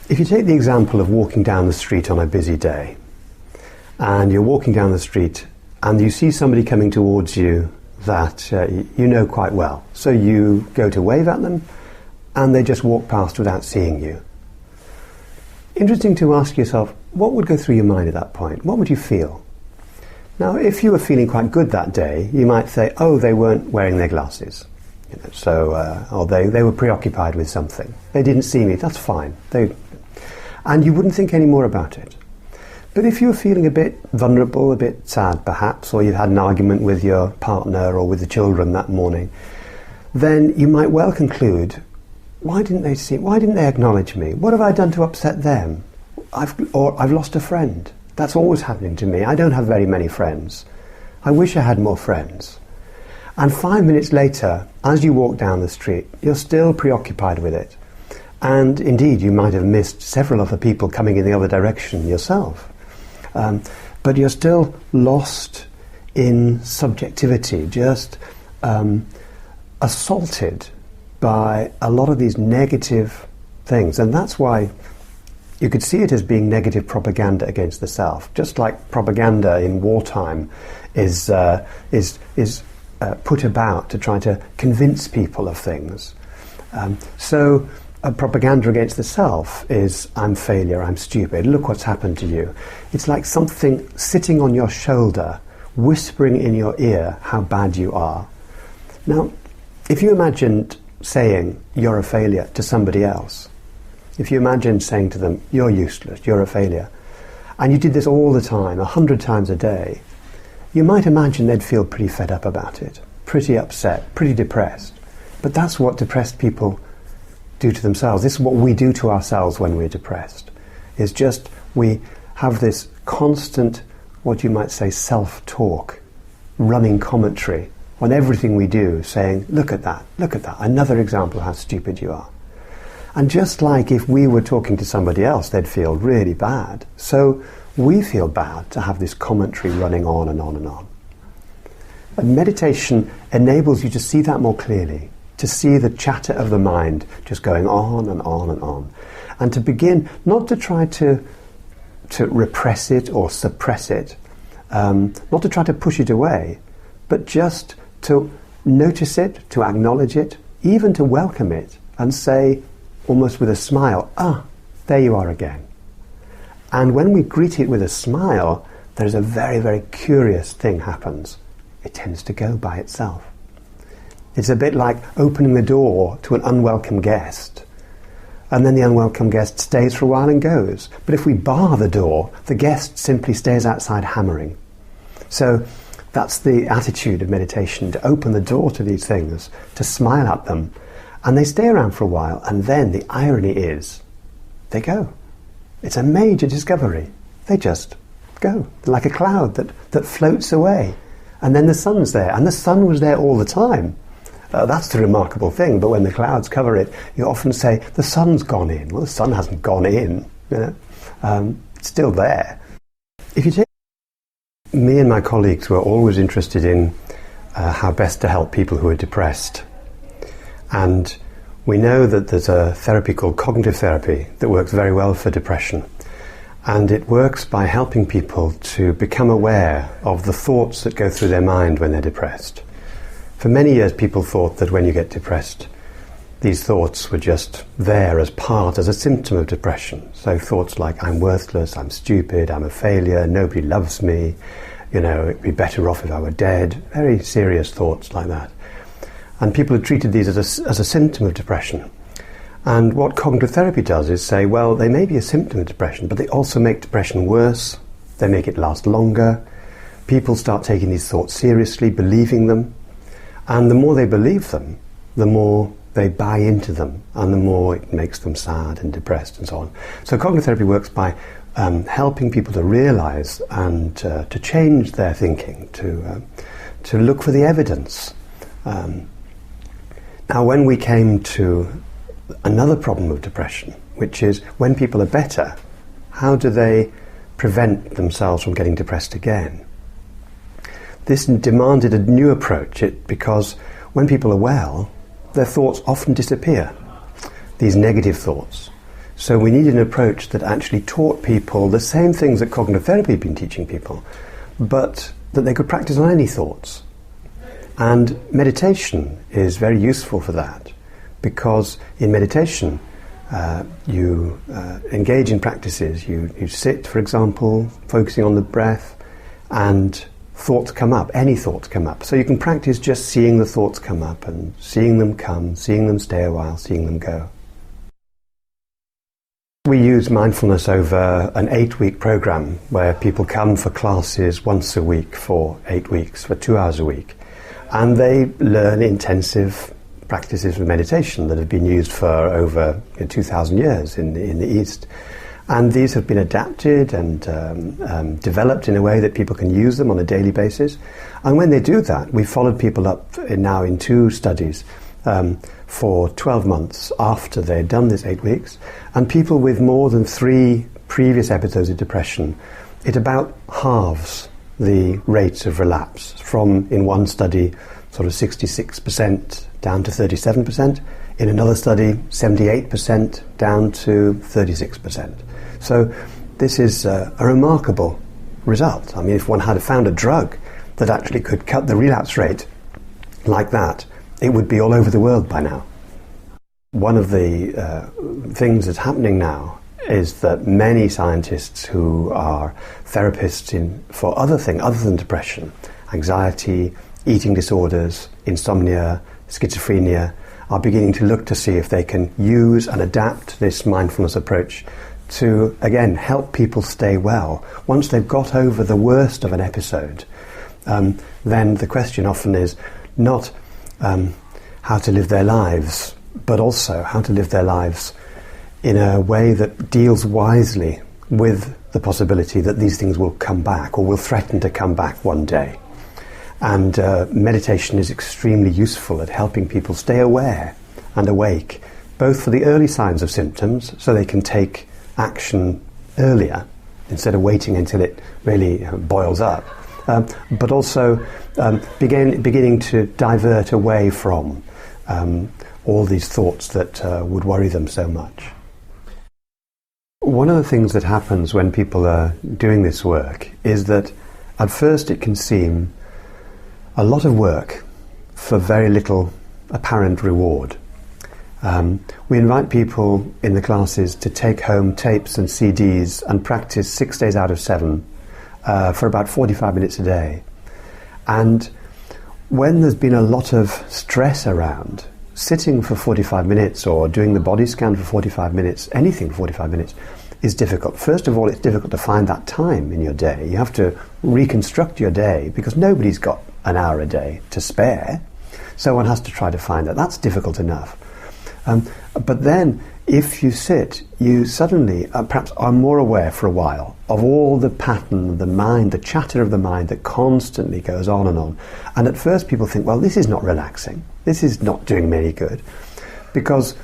If you take the example of walking down the street on a busy day, and you're walking down the street and you see somebody coming towards you that you know quite well, so you go to wave at them and they just walk past without seeing you. Interesting to ask yourself, what would go through your mind at that point? What would you feel? Now, if you were feeling quite good that day, you might say, oh, they weren't wearing their glasses. Or they were preoccupied with something. They didn't see me, that's fine. And you wouldn't think any more about it. But if you were feeling a bit vulnerable, a bit sad perhaps, or you had an argument with your partner or with the children that morning, then you might well conclude, why didn't they acknowledge me? What have I done to upset them? I've lost a friend. That's always happening to me. I don't have very many friends. I wish I had more friends. And 5 minutes later, as you walk down the street, you're still preoccupied with it. And indeed, you might have missed several other people coming in the other direction yourself. But you're still lost in subjectivity, just assaulted by a lot of these negative things. And that's why you could see it as being negative propaganda against the self, just like propaganda in wartime is put about to try to convince people of things. So a propaganda against the self is, I'm failure, I'm stupid, look what's happened to you. It's like something sitting on your shoulder, whispering in your ear how bad you are. Now, if you imagined saying you're a failure to somebody else, if you imagined saying to them, you're useless, you're a failure, and you did this all the time, 100 times a day, you might imagine they'd feel pretty fed up about it, pretty upset, pretty depressed. But that's what depressed people do to themselves. This is what we do to ourselves when we're depressed. It's just we have this constant, what you might say, self-talk, running commentary on everything we do, saying, look at that, another example of how stupid you are. And just like if we were talking to somebody else, they'd feel really bad. So we feel bad to have this commentary running on and on and on. And meditation enables you to see that more clearly, to see the chatter of the mind just going on and on and on. And to begin, not to try to repress it or suppress it, not to try to push it away, but just to notice it, to acknowledge it, even to welcome it and say, almost with a smile, there you are again. And when we greet it with a smile, there's a very, very curious thing happens. It tends to go by itself. It's a bit like opening the door to an unwelcome guest, and then the unwelcome guest stays for a while and goes. But if we bar the door, the guest simply stays outside hammering. So that's the attitude of meditation, to open the door to these things, to smile at them, and they stay around for a while, and then the irony is, they go. It's a major discovery. They just go. They're like a cloud that floats away. And then the sun's there, and the sun was there all the time. That's the remarkable thing, but when the clouds cover it, you often say, the sun's gone in. Well, the sun hasn't gone in, it's still there. If you take me and my colleagues were always interested in how best to help people who are depressed. And we know that there's a therapy called cognitive therapy that works very well for depression. And it works by helping people to become aware of the thoughts that go through their mind when they're depressed. For many years, people thought that when you get depressed, these thoughts were just there as a symptom of depression. So thoughts like, I'm worthless, I'm stupid, I'm a failure, nobody loves me, it'd be better off if I were dead. Very serious thoughts like that. And people had treated these as a symptom of depression. And what cognitive therapy does is say, well, they may be a symptom of depression, but they also make depression worse, they make it last longer. People start taking these thoughts seriously, believing them. And the more they believe them, the more they buy into them, and the more it makes them sad and depressed and so on. So cognitive therapy works by helping people to realize and to change their thinking, to look for the evidence. Now, when we came to another problem of depression, which is when people are better, how do they prevent themselves from getting depressed again? This demanded a new approach, because when people are well, their thoughts often disappear, these negative thoughts. So we needed an approach that actually taught people the same things that cognitive therapy had been teaching people, but that they could practice on any thoughts. And meditation is very useful for that, because in meditation you engage in practices. You sit, for example, focusing on the breath, and thoughts come up, any thoughts come up. So you can practice just seeing the thoughts come up and seeing them come, seeing them stay a while, seeing them go. We use mindfulness over an 8-week program where people come for classes once a week for 8 weeks, for 2 hours a week. And they learn intensive practices of meditation that have been used for over 2,000 years in the East. And these have been adapted and developed in a way that people can use them on a daily basis. And when they do that, we followed people up now in 2 studies for 12 months after they'd done this 8 weeks. And people with more than 3 previous episodes of depression, it about halves the rates of relapse from, in one study, sort of 66% down to 37%. In another study, 78% down to 36%. So this is a remarkable result. I mean, if one had found a drug that actually could cut the relapse rate like that, it would be all over the world by now. One of the things that's happening now is that many scientists who are therapists for other things other than depression, anxiety, eating disorders, insomnia, schizophrenia, are beginning to look to see if they can use and adapt this mindfulness approach to, again, help people stay well. Once they've got over the worst of an episode, then the question often is not how to live their lives, but also how to live their lives in a way that deals wisely with the possibility that these things will come back or will threaten to come back one day. And meditation is extremely useful at helping people stay aware and awake, both for the early signs of symptoms, so they can take action earlier instead of waiting until it really boils up, but also beginning to divert away from all these thoughts that would worry them so much. One of the things that happens when people are doing this work is that at first it can seem a lot of work for very little apparent reward. We invite people in the classes to take home tapes and CDs and practice 6 days out of 7 for about 45 minutes a day. And when there's been a lot of stress around, sitting for 45 minutes or doing the body scan for 45 minutes, anything for 45 minutes, is difficult. First of all, it's difficult to find that time in your day. You have to reconstruct your day because nobody's got an hour a day to spare. So one has to try to find that. That's difficult enough. But then, if you sit, you suddenly perhaps are more aware for a while of all the pattern of the mind, the chatter of the mind that constantly goes on and on. And at first people think, well, this is not relaxing. This is not doing me any good. Because,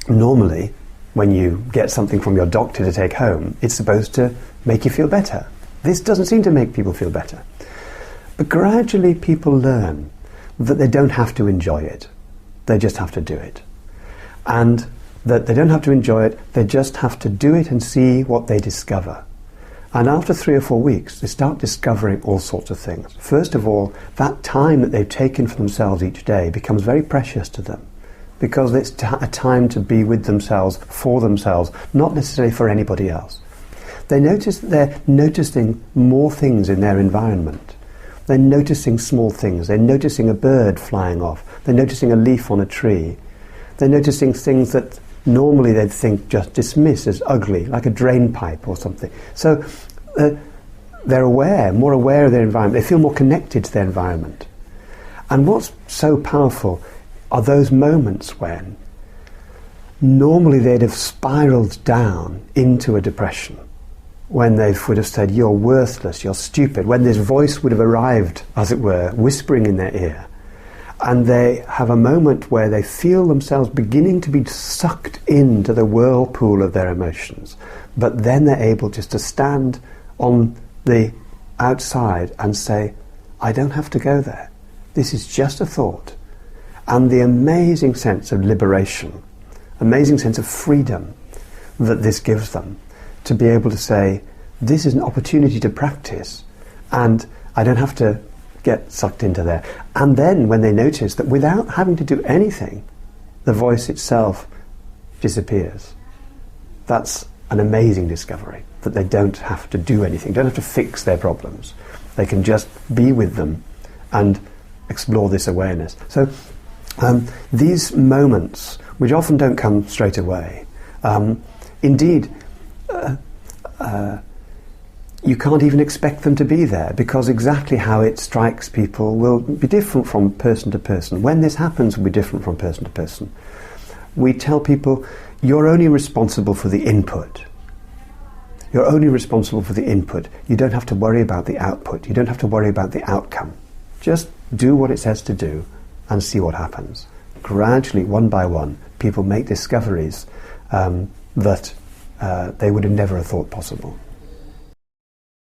normally when you get something from your doctor to take home, it's supposed to make you feel better. This doesn't seem to make people feel better. But gradually people learn that they don't have to enjoy it. They just have to do it. And that they don't have to enjoy it, they just have to do it and see what they discover. And after 3 or 4 weeks, they start discovering all sorts of things. First of all, that time that they've taken for themselves each day becomes very precious to them, because it's a time to be with themselves, for themselves, not necessarily for anybody else. They notice that they're noticing more things in their environment. They're noticing small things. They're noticing a bird flying off. They're noticing a leaf on a tree. They're noticing things that normally they'd think just dismiss as ugly, like a drain pipe or something. So they're aware, more aware of their environment. They feel more connected to their environment. And what's so powerful are those moments when normally they'd have spiraled down into a depression, when they would have said, you're worthless, you're stupid, when this voice would have arrived, as it were, whispering in their ear. And they have a moment where they feel themselves beginning to be sucked into the whirlpool of their emotions. But then they're able just to stand on the outside and say, I don't have to go there. This is just a thought. And the amazing sense of liberation, amazing sense of freedom that this gives them, to be able to say, this is an opportunity to practice, and I don't have to get sucked into there. And then when they notice that without having to do anything, the voice itself disappears, that's an amazing discovery, that they don't have to do anything, don't have to fix their problems. They can just be with them and explore this awareness. So these moments, which often don't come straight away, indeed, you can't even expect them to be there, because exactly how it strikes people will be different from person to person. When this happens will be different from person to person. We tell people, you're only responsible for the input. You're only responsible for the input. You don't have to worry about the output. You don't have to worry about the outcome. Just do what it says to do and see what happens. Gradually, one by one, people make discoveries that they would have never thought possible.